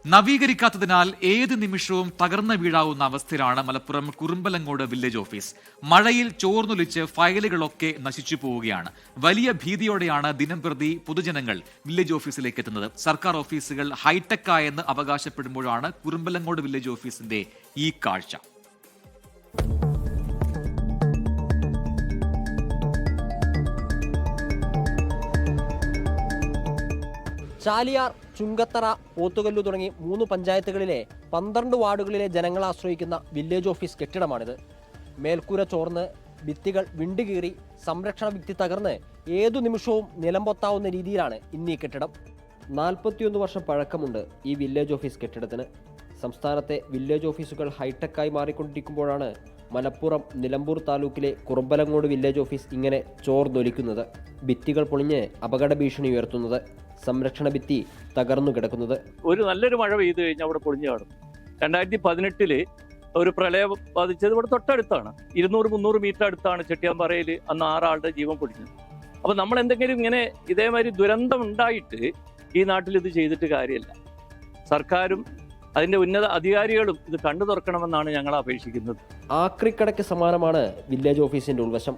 നവീകരിക്കാത്തതിനാൽ ഏത് നിമിഷവും തകർന്നു വീഴാവുന്ന അവസ്ഥയിലാണ് മലപ്പുറം കുറുമ്പലങ്ങോട് വില്ലേജ് ഓഫീസ്. മഴയിൽ ചോർന്നൊലിച്ച് ഫയലുകളൊക്കെ നശിച്ചു പോവുകയാണ്. വലിയ ഭീതിയോടെയാണ് ദിനംപ്രതി പൊതുജനങ്ങൾ വില്ലേജ് ഓഫീസിലേക്ക് എത്തുന്നത്. സർക്കാർ ഓഫീസുകൾ ഹൈടെക് ആയെന്ന് അവകാശപ്പെടുമ്പോഴാണ് കുറുമ്പലങ്ങോട് വില്ലേജ് ഓഫീസിന്റെ ഈ കാഴ്ച. ചാലിയാർ, ചുങ്കത്തറ, പോത്തുകല്ലു തുടങ്ങി 3 പഞ്ചായത്തുകളിലെ 12 വാർഡുകളിലെ ജനങ്ങൾ ആശ്രയിക്കുന്ന വില്ലേജ് ഓഫീസ് കെട്ടിടമാണിത്. മേൽക്കൂര ചോർന്ന്, ഭിത്തികൾ വിണ്ടുകീറി, സംരക്ഷണ ഭിത്തി തകർന്ന് ഏതു നിമിഷവും നിലംപൊത്താവുന്ന രീതിയിലാണ് ഇന്നീ കെട്ടിടം. 41 വർഷം പഴക്കമുണ്ട് ഈ വില്ലേജ് ഓഫീസ് കെട്ടിടത്തിന്. സംസ്ഥാനത്തെ വില്ലേജ് ഓഫീസുകൾ ഹൈടെക്കായി മാറിക്കൊണ്ടിരിക്കുമ്പോഴാണ് മലപ്പുറം നിലമ്പൂർ താലൂക്കിലെ കുറുമ്പലങ്ങോട് വില്ലേജ് ഓഫീസ് ഇങ്ങനെ ചോർന്നൊലിക്കുന്നത്. ഭിത്തികൾ പൊളിഞ്ഞ് അപകട ഭീഷണി ഉയർത്തുന്നത്, സംരക്ഷണ ഭിത്തി തകർന്നു കിടക്കുന്നത്. ഒരു നല്ലൊരു മഴ പെയ്തു കഴിഞ്ഞാൽ അവിടെ പൊളിഞ്ഞു കാണും. 2018 ഒരു പ്രളയം ബാധിച്ചത് ഇവിടെ തൊട്ടടുത്താണ്. 200-300 മീറ്റർ അടുത്താണ് ചെട്ടിയാമ്പാറയിൽ അന്ന് 6 ആളുടെ ജീവൻ പൊടിഞ്ഞത്. അപ്പൊ നമ്മൾ എന്തെങ്കിലും ഇങ്ങനെ ഇതേമാതിരി ദുരന്തം ഉണ്ടായിട്ട് ഈ നാട്ടിൽ ഇത് ചെയ്തിട്ട് കാര്യമില്ല. സർക്കാരും അതിന്റെ ഉന്നത അധികാരികളും ഇത് കണ്ടു തുറക്കണമെന്നാണ് ഞങ്ങൾ അപേക്ഷിക്കുന്നത്. ആക്രിക്കടയ്ക്ക് സമാനമാണ് വില്ലേജ് ഓഫീസിന്റെ ഉൾവശം.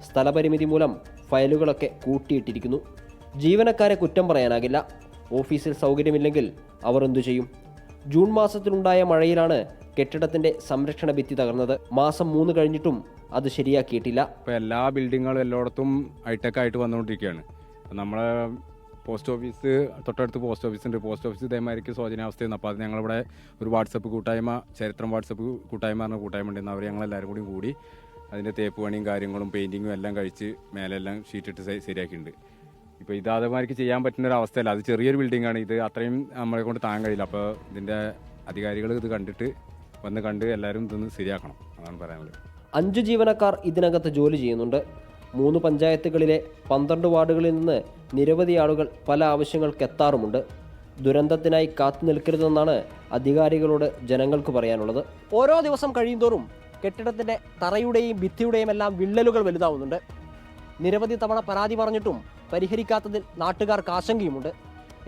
സ്ഥലപരിമിതി മൂലം ഫയലുകളൊക്കെ കൂട്ടിയിട്ടിരിക്കുന്നു. ജീവനക്കാരെ കുറ്റം പറയാനാകില്ല. ഓഫീസിൽ സൗകര്യമില്ലെങ്കിൽ അവർ എന്തു ചെയ്യും? ജൂൺ മാസത്തിലുണ്ടായ മഴയിലാണ് കെട്ടിടത്തിന്റെ സംരക്ഷണ ഭിത്തി തകർന്നത്. മാസം 3 കഴിഞ്ഞിട്ടും അത് ശരിയാക്കിയിട്ടില്ല. ഇപ്പോൾ എല്ലാ ബിൽഡിങ്ങുകളും എല്ലായിടത്തും ഹൈടെക് ആയിട്ട് വന്നുകൊണ്ടിരിക്കുകയാണ്. നമ്മളെ പോസ്റ്റ് ഓഫീസ് തൊട്ടടുത്ത് പോസ്റ്റ് ഓഫീസുണ്ട്. പോസ്റ്റ് ഓഫീസ് ഇതേമാതിരിക്ക് ശോചനാവസ്ഥയാണ്. അപ്പോൾ അത് ഞങ്ങളിവിടെ ഒരു വാട്സപ്പ് കൂട്ടായ്മ, ചരിത്രം വാട്സപ്പ് കൂട്ടായ്മ പറഞ്ഞ കൂട്ടായ്മ ഉണ്ടെന്ന് അവർ ഞങ്ങളെല്ലാവരും കൂടി അതിൻ്റെ തേപ്പ് പണിയും കാര്യങ്ങളും പെയിൻറ്റിങ്ങും എല്ലാം കഴിച്ച് മേലെല്ലാം ഷീറ്റിട്ട് ശരിയാക്കിയിട്ടുണ്ട്. ഇപ്പോൾ ഇത് അതേമാതിരിക്ക് ചെയ്യാൻ പറ്റുന്ന ഒരു അവസ്ഥയല്ല. അത് ചെറിയൊരു ബിൽഡിങ്ങാണ്. ഇത് അത്രയും നമ്മളെ കൊണ്ട് താങ്ങാൻ കഴിയില്ല. അപ്പോൾ ഇതിൻ്റെ അധികാരികൾ ഇത് കണ്ട് എല്ലാവരും ഇതൊന്ന് ശരിയാക്കണം, അതാണ് പറയാനുള്ളത്. 5 ജീവനക്കാർ ഇതിനകത്ത് ജോലി ചെയ്യുന്നുണ്ട്. 3 പഞ്ചായത്തുകളിലെ 12 വാർഡുകളിൽ നിന്ന് നിരവധി ആളുകൾ പല ആവശ്യങ്ങൾക്ക് എത്താറുമുണ്ട്. ദുരന്തത്തിനായി കാത്തു നിൽക്കരുതെന്നാണ് അധികാരികളോട് ജനങ്ങൾക്ക് പറയാനുള്ളത്. ഓരോ ദിവസം കഴിയുന്തോറും കെട്ടിടത്തിൻ്റെ തറയുടെയും ഭിത്തിയുടെയും എല്ലാം വിള്ളലുകൾ വലുതാവുന്നുണ്ട്. നിരവധി തവണ പരാതി പറഞ്ഞിട്ടും പരിഹരിക്കാത്തതിൽ നാട്ടുകാർക്ക് ആശങ്കയുമുണ്ട്.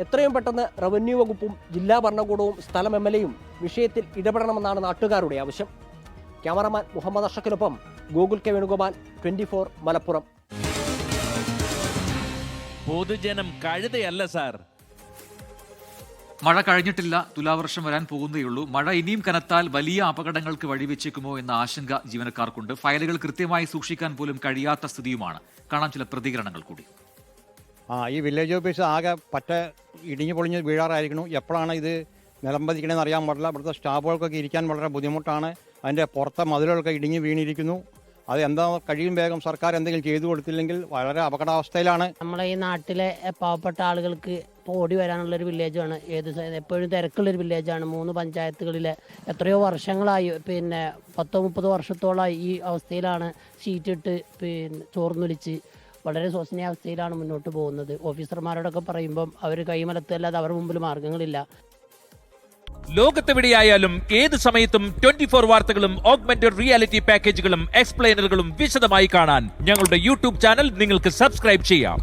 എത്രയും പെട്ടെന്ന് റവന്യൂ വകുപ്പും ജില്ലാ ഭരണകൂടവും സ്ഥലം MLAയും വിഷയത്തിൽ ഇടപെടണമെന്നാണ് നാട്ടുകാരുടെ ആവശ്യം. ക്യാമറമാൻ മുഹമ്മദ് അഷക്കിനൊപ്പം ഗോകുൽ കെ വേണുഗോപാൽ, 24 മലപ്പുറം. പൊതുജനം കഴുതയല്ല സാർ. മഴ കഴിഞ്ഞിട്ടില്ല, തുലാവർഷം വരാൻ പോകുന്നേയുള്ളൂ. മഴ ഇനിയും കനത്താൽ വലിയ അപകടങ്ങൾക്ക് വഴിവെച്ചേക്കുമോ എന്ന ആശങ്ക ജീവനക്കാർക്കുണ്ട്. ഫയലുകൾ കൃത്യമായി സൂക്ഷിക്കാൻ പോലും കഴിയാത്ത സ്ഥിതിയുമാണ്. കാണാൻ ചില പ്രതികരണങ്ങൾ കൂടി. ഈ വില്ലേജ് ഓഫീസ് ആകെ ഇടിഞ്ഞു പൊളിഞ്ഞ് വീഴാറായിരിക്കണം. എപ്പോഴാണ് ഇത് നിലംപതിക്കണമെന്ന് അറിയാൻ പാടില്ല. ഇവിടുത്തെ സ്റ്റാഫുകൾക്കൊക്കെ ഇരിക്കാൻ വളരെ ബുദ്ധിമുട്ടാണ്. അതിൻ്റെ പുറത്തെ മതിലുകളൊക്കെ ഇടിഞ്ഞ് വീണിരിക്കുന്നു. അത് എന്താ കഴിയും വേഗം സർക്കാർ എന്തെങ്കിലും ചെയ്തു കൊടുത്തില്ലെങ്കിൽ വളരെ അപകടാവസ്ഥയിലാണ്. നമ്മളെ ഈ നാട്ടിലെ പാവപ്പെട്ട ആളുകൾക്ക് ഓടി വരാനുള്ളൊരു വില്ലേജാണ്. എപ്പോഴും തിരക്കുള്ളൊരു വില്ലേജാണ്. 3 പഞ്ചായത്തുകളിലെ എത്രയോ വർഷങ്ങളായി, 10-30 വർഷത്തോളമായി ഈ അവസ്ഥയിലാണ്. ഷീറ്റിട്ട് ചോർന്നൊലിച്ച് വളരെ ശോചനീയാവസ്ഥയിലാണ് മുന്നോട്ട് പോകുന്നത്. ഓഫീസർമാരോടൊക്കെ പറയുമ്പം അവർ കൈമലത്തല്ലാതെ അവരുടെ മുമ്പിൽ മാർഗങ്ങളില്ല. ലോകത്തെവിടെയായാലും ഏത് സമയത്തും 24 വാർത്തകളും ഓഗ്മെന്റഡ് റിയാലിറ്റി പാക്കേജുകളും എക്സ്പ്ലെയിനറുകളും വിശദമായി കാണാൻ ഞങ്ങളുടെ യൂട്യൂബ് ചാനൽ നിങ്ങൾക്ക് സബ്സ്ക്രൈബ് ചെയ്യാം.